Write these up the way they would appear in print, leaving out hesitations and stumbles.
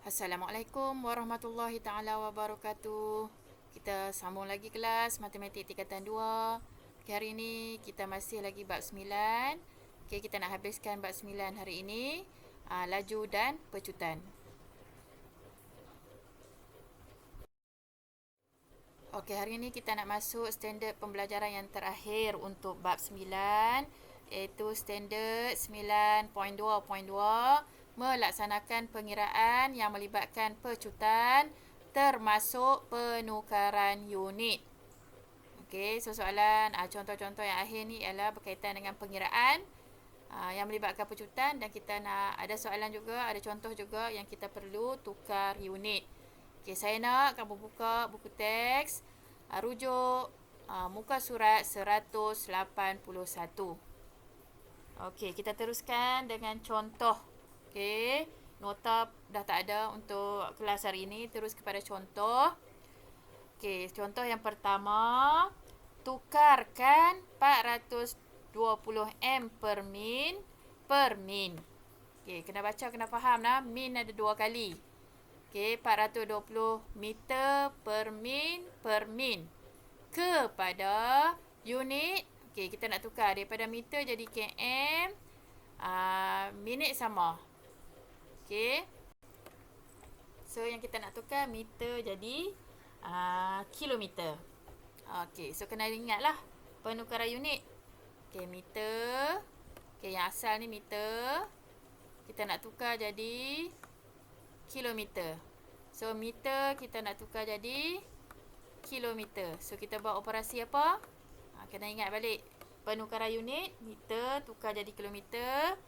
Assalamualaikum warahmatullahi taala wabarakatuh. Kita sambung lagi kelas matematik tingkatan 2. Okay, hari ini kita masih lagi bab 9. Okay, kita nak habiskan bab 9 hari ini. Laju dan pecutan. Okey, hari ini kita nak masuk standard pembelajaran yang terakhir untuk bab 9, iaitu standard 9.2.2, melaksanakan pengiraan yang melibatkan pecutan termasuk penukaran unit. Okey, so soalan contoh-contoh yang akhir ni ialah berkaitan dengan pengiraan yang melibatkan pecutan, dan kita nak ada soalan juga, ada contoh juga yang kita perlu tukar unit. Okey, saya nak kamu buka buku teks, rujuk muka surat 181. Okey, kita teruskan dengan contoh. Okey, nota dah tak ada untuk kelas hari ini, terus kepada contoh. Okey, contoh yang pertama, tukarkan 420 M per min per min. Okey, kena baca, kena faham lah. Min ada dua kali. Okey, 420 meter per min kepada unit. Okey, kita nak tukar daripada meter jadi km. Minit sama. Okey. So, yang kita nak tukar meter jadi kilometer. Okey, so kena ingatlah penukaran unit. Okey, meter. Okey, yang asal ni meter. Kita nak tukar jadi kilometer. So, meter kita nak tukar jadi kilometer. So, kita buat operasi apa? Kena ingat balik. Penukaran unit, meter tukar jadi kilometer.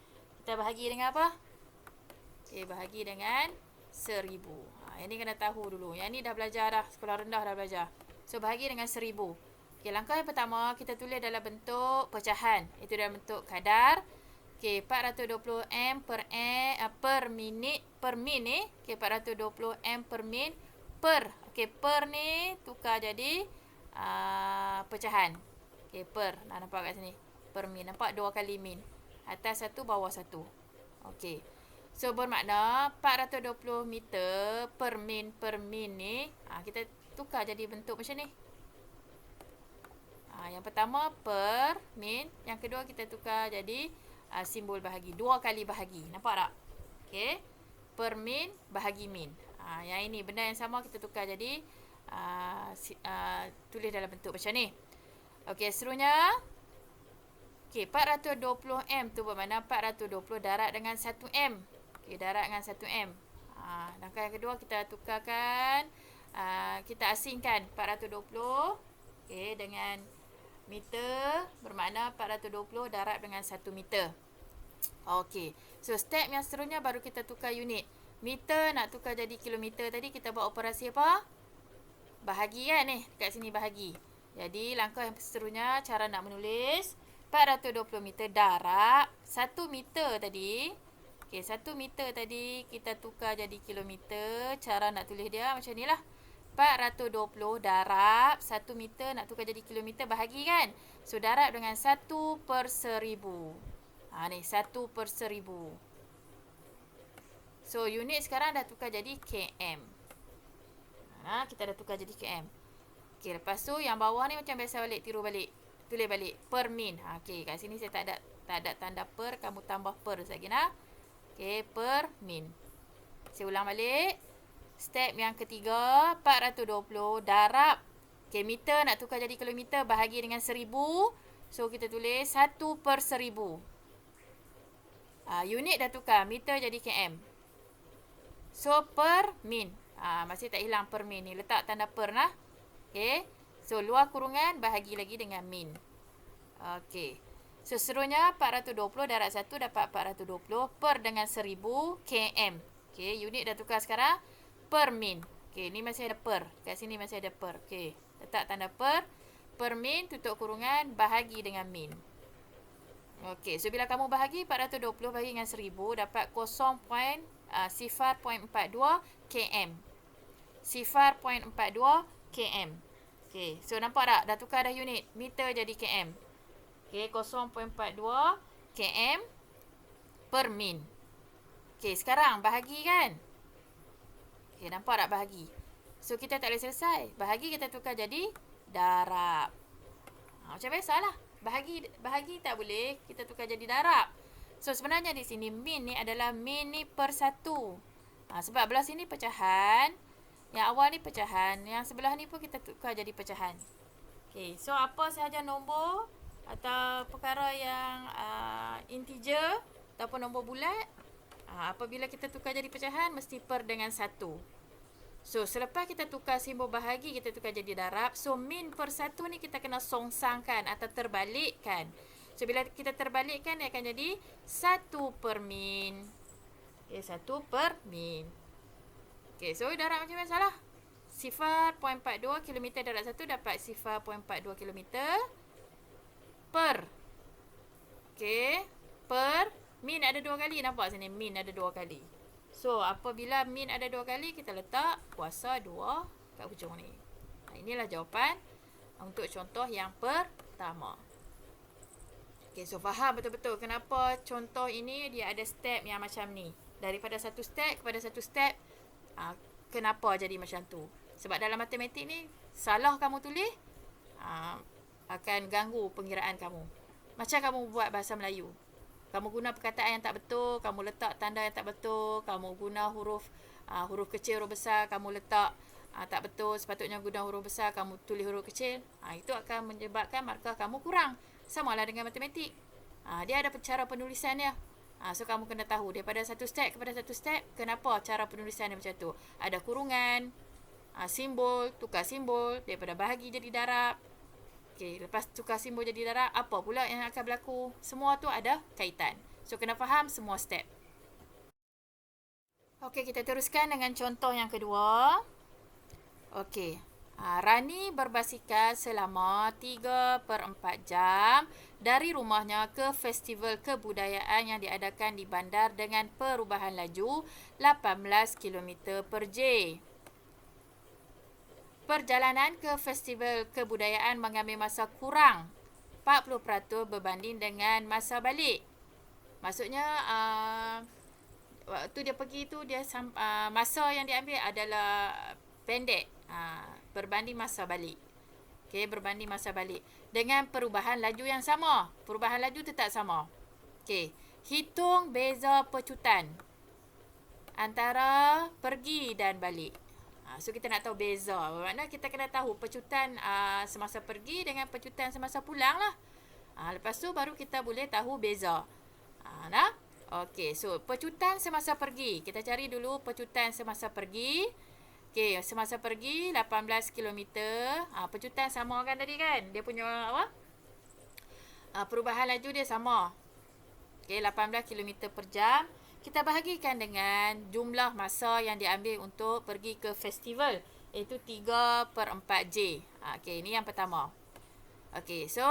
Kita bahagi dengan apa? Okey, bahagi dengan 1000. Yang ni kena tahu dulu. Yang ni dah belajar dah. Sekolah rendah dah belajar. So, bahagi dengan 1000. Okey, langkah yang pertama, kita tulis dalam bentuk pecahan. Itu dalam bentuk kadar. Okey, 420 M per minit per min ni. Okey, 420 M per min per. Okey, per ni tukar jadi pecahan. Okey, per. Nampak kat sini. Per min. Nampak dua kali min. Atas satu, bawah satu. Okey. So, bermakna 420 meter per min ni. Kita tukar jadi bentuk macam ni. Yang pertama per min. Yang kedua kita tukar jadi simbol bahagi. Dua kali bahagi. Nampak tak? Okey. Per min bahagi min. Yang ini benda yang sama kita tukar jadi tulis dalam bentuk macam ni. Okey, seterusnya. Okey, 420 M tu bermakna 420 darab dengan 1 M. Okey, darab dengan 1 M. Langkah yang kedua kita tukarkan, kita asingkan 420 okey dengan meter, bermakna 420 darab dengan 1 meter. Okey. So, step yang seterusnya baru kita tukar unit. Meter nak tukar jadi kilometer tadi, kita buat operasi apa? Bahagi kan ni? Dekat sini bahagi. Jadi, langkah yang seterusnya, cara nak menulis 420 meter darab 1 meter tadi. Okey, 1 meter tadi kita tukar jadi kilometer. Cara nak tulis dia macam ni lah. 420 darab 1 meter nak tukar jadi kilometer, bahagi kan? So, darab dengan 1 per 1000. Ni 1 per 1000. So, unit sekarang dah tukar jadi km. Kita dah tukar jadi km. Okey, lepas tu yang bawah ni macam biasa balik, tiru balik. Tulis balik per min. Okey, kat sini saya tak ada tanda per, kamu tambah per lagi nah. Okey, per min. Saya ulang balik. Step yang ketiga, 420 darab. Okey, meter nak tukar jadi kilometer, bahagi dengan 1000. So, kita tulis 1 per 1000. Unit dah tukar, meter jadi km. So, per min. Masih tak hilang per min ni. Letak tanda per lah. Okey. So, luar kurungan, bahagi lagi dengan min. Okey. So, seterusnya 420 darab 1 dapat 420 per dengan 1000 km. Okey, unit dah tukar sekarang. Per min. Okey, ni masih ada per. Kat sini masih ada per. Okey, letak tanda per. Per min, tutup kurungan, bahagi dengan min. Okey, so bila kamu bahagi 420 bahagi dengan 1000, dapat 0.42 km. 0.42 km. Okey, so nampak tak? Dah tukar dah unit. Meter jadi km. Okey, 0.42 km per min. Okey, sekarang bahagi kan? Okay, nampak tak bahagi? So, kita tak boleh selesai. Bahagi kita tukar jadi darab. Macam biasalah. Bahagi tak boleh, kita tukar jadi darab. So, sebenarnya di sini min ni adalah min ni per 1. Sebab belah sini pecahan. Yang awal ni pecahan. Yang sebelah ni pun kita tukar jadi pecahan. Okay, so apa sahaja nombor atau perkara yang integer ataupun nombor bulat, apabila kita tukar jadi pecahan, mesti per dengan 1. So, selepas kita tukar simbol bahagi, kita tukar jadi darab. So, min per 1 ni kita kena songsangkan atau terbalikkan. So, bila kita terbalikkan, dia akan jadi 1 per min. Okay, 1 per min. Okay, so darab macam biasa lah. 0.42 km darab 1 dapat 0.42 km per. Okay, per. Min ada 2 kali. Nampak sini? Min ada 2 kali. So, apabila min ada 2 kali, kita letak kuasa 2 kat hujung ni. Inilah jawapan untuk contoh yang pertama. Okay, so faham betul-betul kenapa contoh ini dia ada step yang macam ni. Daripada satu step kepada satu step, kenapa jadi macam tu? Sebab dalam matematik ni, salah kamu tulis, akan ganggu pengiraan kamu. Macam kamu buat bahasa Melayu. Kamu guna perkataan yang tak betul, kamu letak tanda yang tak betul, kamu guna huruf kecil, huruf besar, kamu letak tak betul, sepatutnya guna huruf besar, kamu tulis huruf kecil. Itu akan menyebabkan markah kamu kurang. Sama lah dengan matematik. Dia ada cara penulisan dia. So, kamu kena tahu daripada satu step kepada satu step, kenapa cara penulisan dia macam tu. Ada kurungan, simbol, tukar simbol, daripada bahagi jadi darab. Okay, lepas tukar simbol jadi darab, apa pula yang akan berlaku? Semua tu ada kaitan. So, kena faham semua step. Okey, kita teruskan dengan contoh yang kedua. Okey, Rani berbasikal selama 3/4 jam dari rumahnya ke festival kebudayaan yang diadakan di bandar dengan perubahan laju 18 km per J. Perjalanan ke festival kebudayaan mengambil masa kurang 40% berbanding dengan masa balik. Maksudnya, waktu dia pergi tu, masa yang diambil adalah pendek berbanding masa balik. Okay, berbanding masa balik. Dengan perubahan laju yang sama. Perubahan laju tetap sama. Okay, hitung beza pecutan antara pergi dan balik. So, kita nak tahu beza. Bermakna kita kena tahu pecutan semasa pergi dengan pecutan semasa pulang lah. Lepas tu baru kita boleh tahu beza. Nah? Okey, so pecutan semasa pergi. Kita cari dulu pecutan semasa pergi. Okey, semasa pergi 18 km. Pecutan sama kan tadi kan? Dia punya apa? Perubahan laju dia sama. Okey, 18 km per jam. Kita bahagikan dengan jumlah masa yang diambil untuk pergi ke festival, iaitu 3/4 J. Okey, ini yang pertama. Okey, so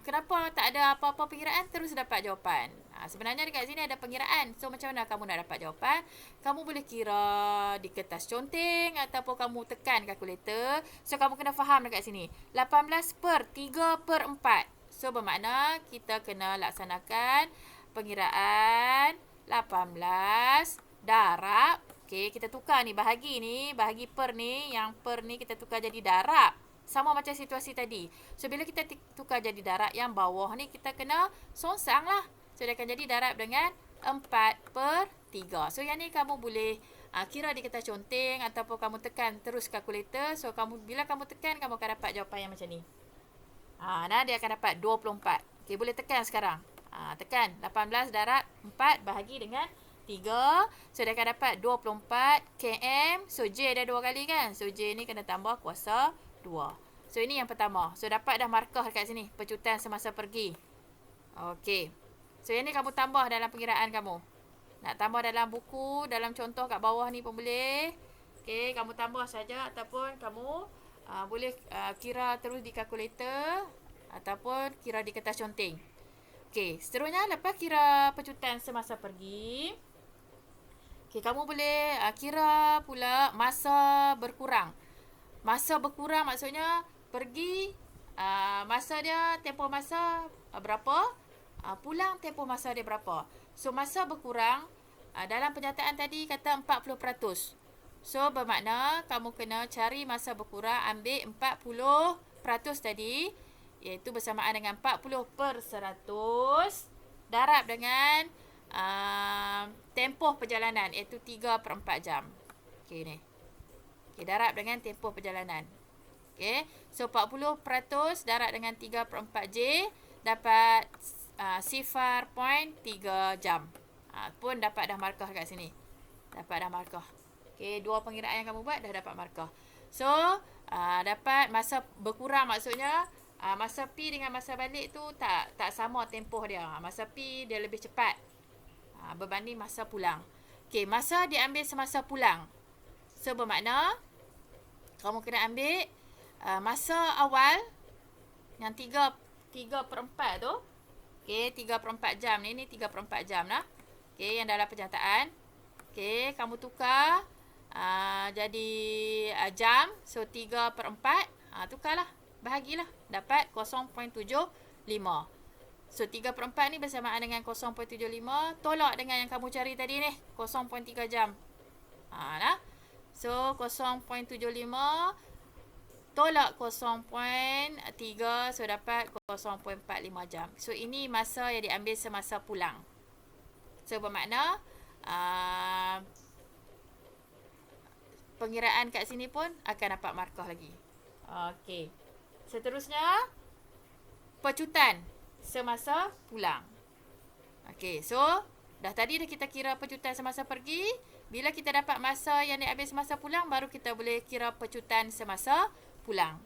kenapa tak ada apa-apa pengiraan terus dapat jawapan? Sebenarnya dekat sini ada pengiraan. So, macam mana kamu nak dapat jawapan? Kamu boleh kira di kertas conteng ataupun kamu tekan kalkulator. So, kamu kena faham dekat sini. 18 per 3/4. So, bermakna kita kena laksanakan pengiraan 18 darab. Okey, kita tukar ni bahagi per ni, yang per ni kita tukar jadi darab. Sama macam situasi tadi. So, bila kita tukar jadi darab, yang bawah ni kita kena songsang lah. So, dia akan jadi darab dengan 4/3. So, yang ni kamu boleh kira di kertas conteng ataupun kamu tekan terus kalkulator. So, bila kamu tekan, kamu akan dapat jawapan yang macam ni. Dia akan dapat 24. Okey, boleh tekan sekarang. Tekan 18 darab 4 bahagi dengan 3. So, dia akan dapat 24 km. So, J ada 2 kali kan? So, J ni kena tambah kuasa 2. So, ini yang pertama. So, dapat dah markah dekat sini. Pecutan semasa pergi. Okey. So, yang ni kamu tambah dalam pengiraan kamu. Nak tambah dalam buku, dalam contoh kat bawah ni pun boleh. Okey, kamu tambah saja ataupun kamu boleh kira terus di kalkulator ataupun kira di kertas conteng. Okey, seterusnya lepas kira pecutan semasa pergi, okey, kamu boleh kira pula masa berkurang. Masa berkurang maksudnya pergi, masa dia, tempoh masa berapa, pulang tempoh masa dia berapa. So, masa berkurang, dalam penyataan tadi kata 40%. So, bermakna kamu kena cari masa berkurang, ambil 40% tadi, iaitu bersamaan dengan 40/100, darab dengan tempoh perjalanan, iaitu 3/4 jam. Okey ni. Okey, darab dengan tempoh perjalanan. Okey, so 40% darab dengan 3/4 J, dapat 0.3 jam. Pun dapat dah markah kat sini. Dapat dah markah. Okey, dua pengiraan yang kamu buat dah dapat markah. So, dapat masa berkurang, maksudnya masa pi dengan masa balik tu tak sama tempoh dia. Masa pi dia lebih cepat berbanding masa pulang. Okey, masa diambil semasa pulang. So, bermakna kamu kena ambil masa awal yang 3/4 tu. Okey, 3/4 jam ni 3/4 jam lah. Okey, yang dalam penyataan. Okey, kamu tukar jadi jam. So, 3/4. Tukarlah. Bahagilah. Dapat 0.75. So, 3/4 ni bersamaan dengan 0.75. Tolak dengan yang kamu cari tadi ni. 0.3 jam. Nah. So, 0.75 tolak 0.3. So, dapat 0.45 jam. So, ini masa yang diambil semasa pulang. So, bermakna pengiraan kat sini pun akan dapat markah lagi. Okey. Seterusnya, pecutan semasa pulang. Okey, so dah tadi dah kita kira pecutan semasa pergi. Bila kita dapat masa yang diambil semasa pulang, baru kita boleh kira pecutan semasa pulang.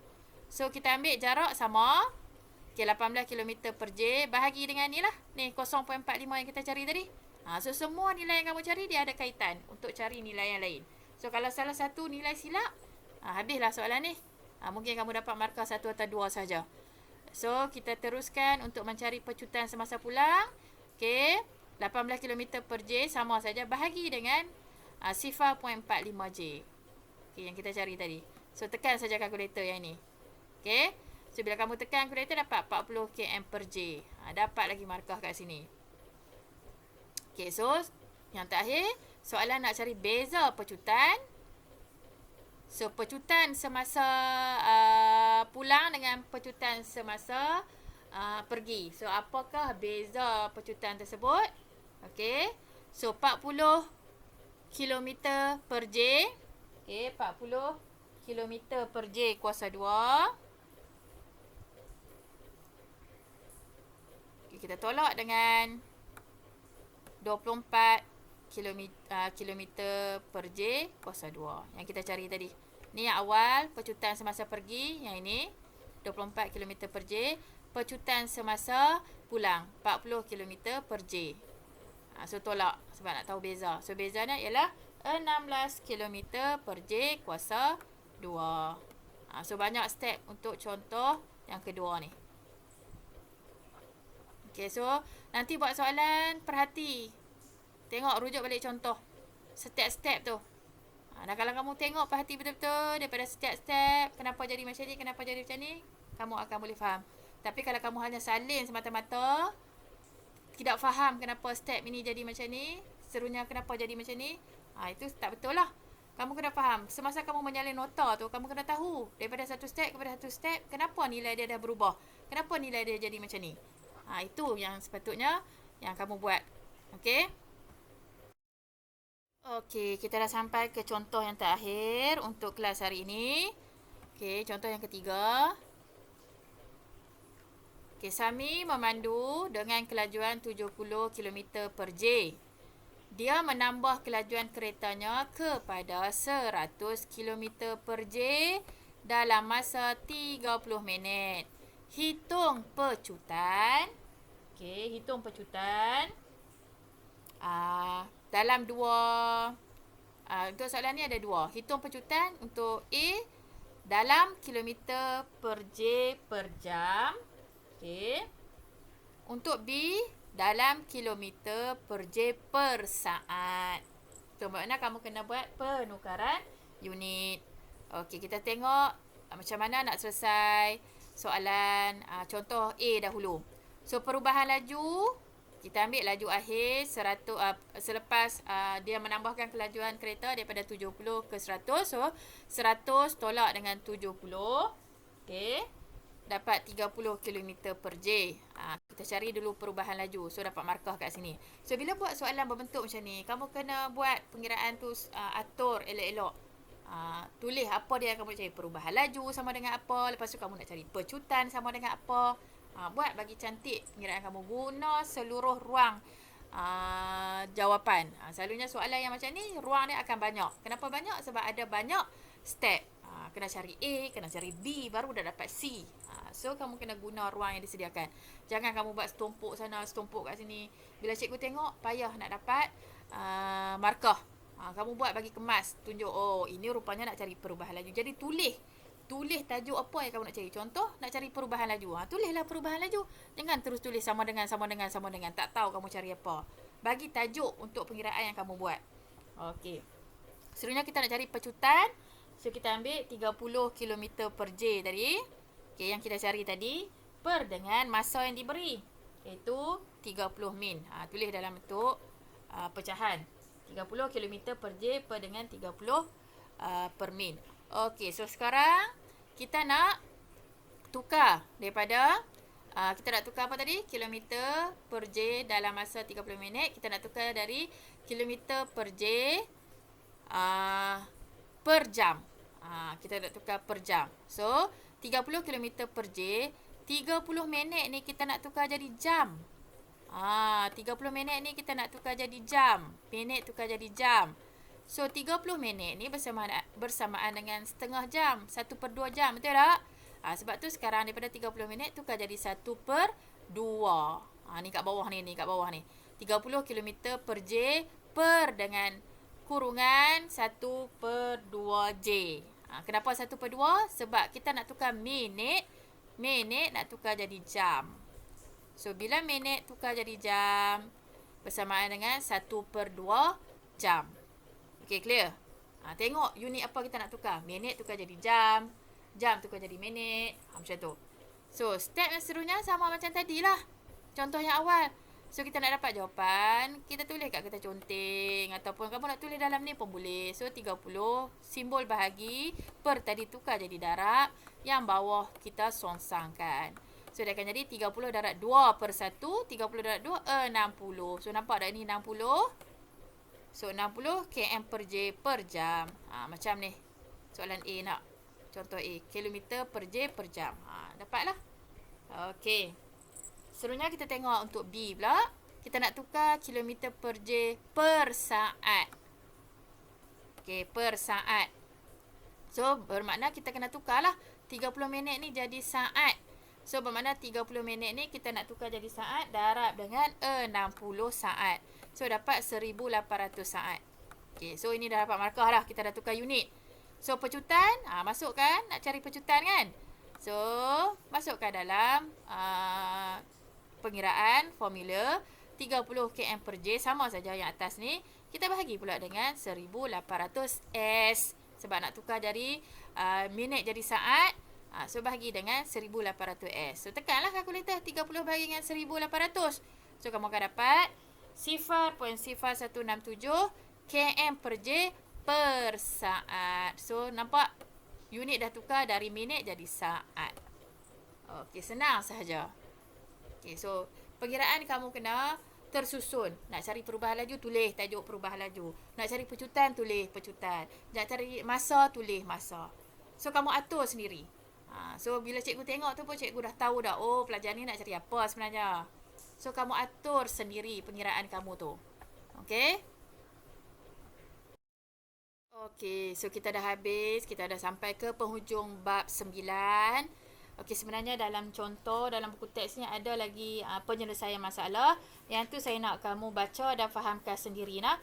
So, kita ambil jarak sama. Okey, 18 km per J. Bahagi dengan ni lah. Ni 0.45 yang kita cari tadi. So, semua nilai yang kamu cari, dia ada kaitan untuk cari nilai yang lain. So, kalau salah satu nilai silap, habislah soalan ni. Mungkin kamu dapat markah 1 atau 2 saja. So, kita teruskan untuk mencari pecutan semasa pulang. Okey, 18 km per J sama saja. Bahagi dengan 0.45 J. Okey, yang kita cari tadi. So, tekan saja kalkulator yang ni. Okey. So, bila kamu tekan kalkulator, dapat 40 km per J. Dapat lagi markah kat sini. Okey, so yang terakhir, soalan nak cari beza pecutan. So, pecutan semasa pulang dengan pecutan semasa pergi. So, apakah beza pecutan tersebut? Okey. So, 40 km per J. Okey, 40 km per J kuasa 2. Okay, kita tolak dengan 24 km per J kuasa 2. Yang kita cari tadi. Ni yang awal, pecutan semasa pergi. Yang ini, 24 km per J. Pecutan semasa pulang, 40 km per J. So, tolak sebab nak tahu beza. So, bezanya ialah 16 km per J kuasa 2. So, banyak step untuk contoh yang kedua ni. Okay, so nanti buat soalan, perhati. Tengok, rujuk balik contoh. Step-step tu. Dan kalau kamu tengok, perhati betul-betul daripada setiap step, kenapa jadi macam ni, kenapa jadi macam ni, kamu akan boleh faham. Tapi kalau kamu hanya salin semata-mata, tidak faham kenapa step ini jadi macam ni, serunya kenapa jadi macam ni, itu tak betul lah. Kamu kena faham. Semasa kamu menyalin nota tu, kamu kena tahu daripada satu step kepada satu step, kenapa nilai dia dah berubah. Kenapa nilai dia jadi macam ni. Itu yang sepatutnya yang kamu buat. Okey? Okey, kita dah sampai ke contoh yang terakhir untuk kelas hari ini. Okey, contoh yang ketiga. Okey, Sami memandu dengan kelajuan 70 km per J. Dia menambah kelajuan keretanya kepada 100 km per J dalam masa 30 minit. Hitung pecutan. Okey, hitung pecutan. Dalam dua, untuk soalan ni ada dua. Hitung pecutan untuk A dalam kilometer per J per jam. Okey. Untuk B dalam kilometer per J per saat. So, maknanya kamu kena buat penukaran unit. Okey, kita tengok macam mana nak selesai soalan contoh A dahulu. So, perubahan laju kita ambil laju akhir 100 selepas dia menambahkan kelajuan kereta daripada 70 ke 100. So 100 tolak dengan 70. Okey. Dapat 30 km per J. Kita cari dulu perubahan laju. So dapat markah kat sini. So bila buat soalan berbentuk macam ni, kamu kena buat pengiraan tu atur elok-elok. Tulis apa dia kamu nak cari. Perubahan laju sama dengan apa. Lepas tu kamu nak cari pecutan sama dengan apa. Buat bagi cantik pengiraan kamu. Guna seluruh ruang jawapan. Selalunya soalan yang macam ni, ruang dia akan banyak. Kenapa banyak? Sebab ada banyak step. Kena cari A, kena cari B, baru dah dapat C. So, kamu kena guna ruang yang disediakan. Jangan kamu buat setumpuk sana, setumpuk kat sini. Bila cikgu tengok, payah nak dapat markah. Kamu buat bagi kemas. Tunjuk, oh ini rupanya nak cari perubahan laju. Jadi, tulis tajuk apa yang kamu nak cari. Contoh, nak cari perubahan laju. Tulislah perubahan laju. Jangan terus tulis sama dengan. Tak tahu kamu cari apa. Bagi tajuk untuk pengiraan yang kamu buat. Okey. Seterusnya kita nak cari pecutan. So, kita ambil 30 km per J tadi. Okey, yang kita cari tadi. Per dengan masa yang diberi. Iaitu 30 min. Tulis dalam bentuk pecahan. 30 km per J per dengan 30 per min. Okey, so sekarang kita nak tukar daripada kita nak tukar apa tadi? Kilometer per J dalam masa 30 minit. Kita nak tukar dari kilometer per J per jam. Kita nak tukar per jam. So, 30 km per J, 30 minit ni kita nak tukar jadi jam. 30 minit ni kita nak tukar jadi jam. Minit tukar jadi jam. So, 30 minit ni bersamaan dengan setengah jam. 1/2 jam. Betul tak? Sebab tu sekarang daripada 30 minit tukar jadi 1/2. Ni kat bawah ni. 30 km per J per dengan kurungan 1/2 J. Kenapa 1/2? Sebab kita nak tukar minit. Minit nak tukar jadi jam. So, bila minit tukar jadi jam, bersamaan dengan 1/2 jam. Okey, clear? Tengok unit apa kita nak tukar. Minit tukar jadi jam. Jam tukar jadi minit. Macam tu. So, step yang seterusnya sama macam tadi lah. Contoh yang awal. So, kita nak dapat jawapan. Kita tulis kat kertas conteng. Ataupun kamu nak tulis dalam ni pun boleh. So, 30. Simbol bahagi. Per tadi tukar jadi darab. Yang bawah kita songsangkan. So, dia akan jadi 30 darab 2 per 1. 30 darab 2, 60. So, nampak tak ni 60? So, 60 km per J per jam. Macam ni. Soalan A nak. Contoh A. Kilometer per J per jam. Dapatlah. Okey. Seterusnya kita tengok untuk B pula. Kita nak tukar kilometer per J per saat. Okey, per saat. So, bermakna kita kena tukarlah. 30 minit ni jadi saat. So, bermakna 30 minit ni kita nak tukar jadi saat. Darab dengan 60 saat. So, dapat 1800 saat. Okay, so ini dah dapat markah dah. Kita dah tukar unit. So, pecutan. Masukkan. Nak cari pecutan kan? So, masukkan dalam pengiraan formula 30 km per J. Sama saja yang atas ni. Kita bahagi pula dengan 1800 S. Sebab nak tukar dari minit jadi saat. So, bahagi dengan 1800 S. So, tekanlah kalkulator 30 bahagi dengan 1800. So, kamu akan dapat 0.0167 km per J per saat. So, nampak unit dah tukar dari minit jadi saat. Okey, senang sahaja. Okey, so pengiraan kamu kena tersusun. Nak cari perubahan laju, tulis tajuk perubahan laju. Nak cari pecutan, tulis pecutan. Nak cari masa, tulis masa. So, kamu atur sendiri. So, bila cikgu tengok tu pun cikgu dah tahu dah. Oh, pelajar ni nak cari apa sebenarnya. So, kamu atur sendiri pengiraan kamu tu. Okey? Okey, so kita dah habis. Kita dah sampai ke penghujung bab 9. Okey, sebenarnya dalam contoh, dalam buku teks ni ada lagi penyelesaian masalah. Yang tu saya nak kamu baca dan fahamkan sendiri nak.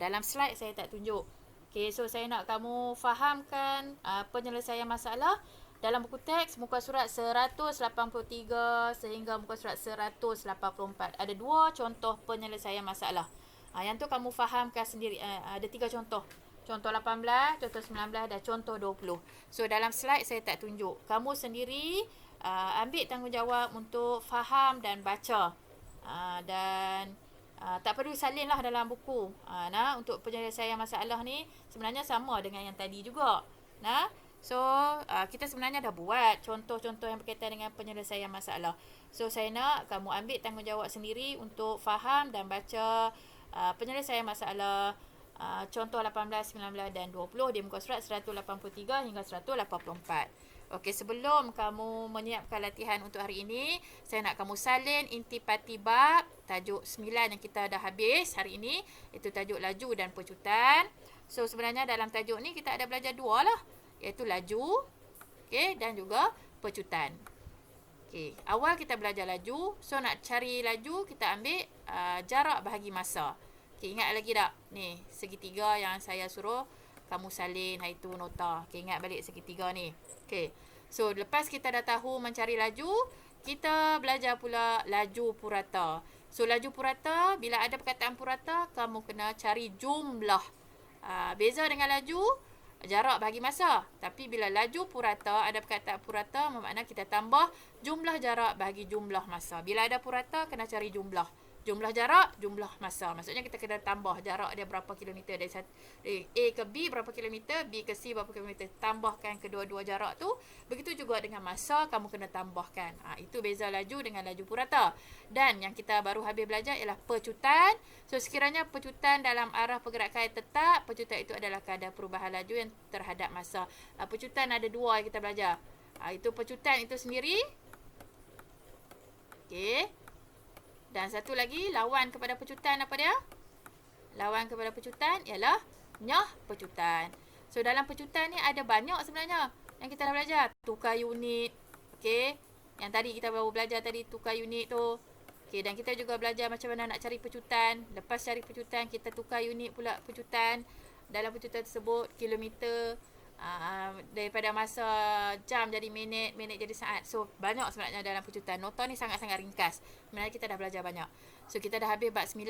Dalam slide saya tak tunjuk. Okey, so saya nak kamu fahamkan penyelesaian masalah. Dalam buku teks, muka surat 183 sehingga muka surat 184. Ada 2 contoh penyelesaian masalah. Yang tu kamu fahamkan sendiri. Ada 3 contoh. Contoh 18, contoh 19 dan contoh 20. So, dalam slide saya tak tunjuk. Kamu sendiri ambil tanggungjawab untuk faham dan baca Dan tak perlu salinlah dalam buku. Untuk penyelesaian masalah ni sebenarnya sama dengan yang tadi juga. So kita sebenarnya dah buat contoh-contoh yang berkaitan dengan penyelesaian masalah. So saya nak kamu ambil tanggungjawab sendiri untuk faham dan baca penyelesaian masalah contoh 18, 19 dan 20 di muka surat 183 hingga 184. Okey, sebelum kamu menyiapkan latihan untuk hari ini, saya nak kamu salin intipati bab tajuk 9 yang kita dah habis hari ini, iaitu tajuk laju dan pecutan. So sebenarnya dalam tajuk ni kita ada belajar dua lah, iaitu laju, okey, dan juga pecutan. Okey, awal kita belajar laju. So nak cari laju, kita ambil jarak bahagi masa. Okey, ingat lagi tak? Ni, segitiga yang saya suruh kamu salin, iaitu nota. Okey, ingat balik segitiga ni. Okey. So, lepas kita dah tahu mencari laju, kita belajar pula laju purata. So, laju purata, bila ada perkataan purata, kamu kena cari jumlah. Beza dengan laju, jarak bahagi masa. Tapi bila laju purata, ada perkataan purata, bermakna kita tambah jumlah jarak bahagi jumlah masa. Bila ada purata, kena cari jumlah. Jumlah jarak, jumlah masa. Maksudnya kita kena tambah jarak dia berapa kilometer. Dari A ke B berapa kilometer, B ke C berapa kilometer. Tambahkan kedua-dua jarak tu. Begitu juga dengan masa, kamu kena tambahkan. Itu beza laju dengan laju purata. Dan yang kita baru habis belajar ialah pecutan. So sekiranya pecutan dalam arah pergerakan tetap, pecutan itu adalah kadar perubahan laju yang terhadap masa. Pecutan ada dua yang kita belajar. Itu pecutan itu sendiri. Okey. Dan satu lagi, lawan kepada pecutan apa dia? Lawan kepada pecutan ialah nyah pecutan. So, dalam pecutan ni ada banyak sebenarnya yang kita dah belajar. Tukar unit. Okey. Yang tadi kita baru belajar tadi, tukar unit tu. Okey, dan kita juga belajar macam mana nak cari pecutan. Lepas cari pecutan, kita tukar unit pula pecutan. Dalam pecutan tersebut, kilometer, daripada masa jam jadi minit, minit jadi saat. So banyak sebenarnya dalam pecutan. Nota ni sangat-sangat ringkas. Sebenarnya kita dah belajar banyak. So kita dah habis bab 9.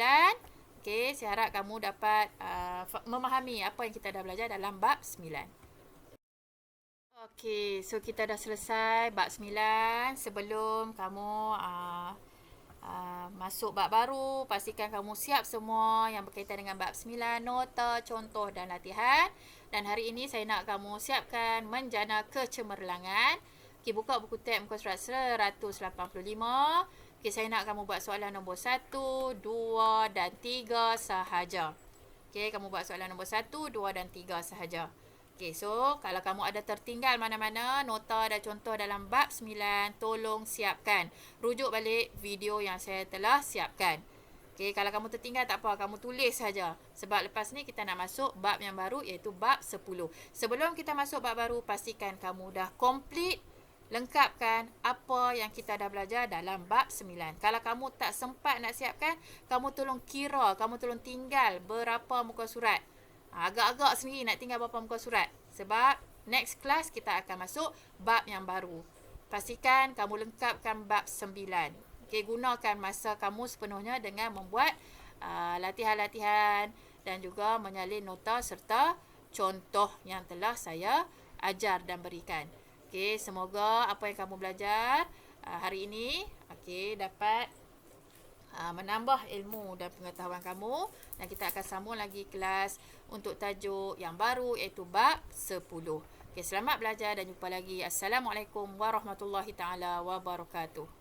Okey, saya harap kamu dapat memahami apa yang kita dah belajar dalam bab 9. Okey, so kita dah selesai bab 9. Sebelum kamu masuk bab baru, pastikan kamu siap semua yang berkaitan dengan bab 9, nota, contoh dan latihan. Dan hari ini saya nak kamu siapkan menjana kecemerlangan. Okey, buka buku tab muka surat 185. Okey, saya nak kamu buat soalan nombor 1, 2 dan 3 sahaja. Okey, kamu buat soalan nombor 1, 2 dan 3 sahaja. Okey, so kalau kamu ada tertinggal mana-mana nota dan contoh dalam bab 9, tolong siapkan. Rujuk balik video yang saya telah siapkan. Okey, kalau kamu tertinggal tak apa, kamu tulis saja. Sebab lepas ni kita nak masuk bab yang baru iaitu bab 10. Sebelum kita masuk bab baru, pastikan kamu dah complete, lengkapkan apa yang kita dah belajar dalam bab 9. Kalau kamu tak sempat nak siapkan, kamu tolong kira, kamu tolong tinggal berapa muka surat. Agak-agak sendiri nak tinggal berapa muka surat. Sebab next class kita akan masuk bab yang baru. Pastikan kamu lengkapkan bab 9. Okey, gunakan masa kamu sepenuhnya dengan membuat latihan-latihan dan juga menyalin nota serta contoh yang telah saya ajar dan berikan. Okey, semoga apa yang kamu belajar hari ini dapat menambah ilmu dan pengetahuan kamu, dan kita akan sambung lagi kelas untuk tajuk yang baru iaitu bab 10. Okey, selamat belajar dan jumpa lagi. Assalamualaikum warahmatullahi taala wabarakatuh.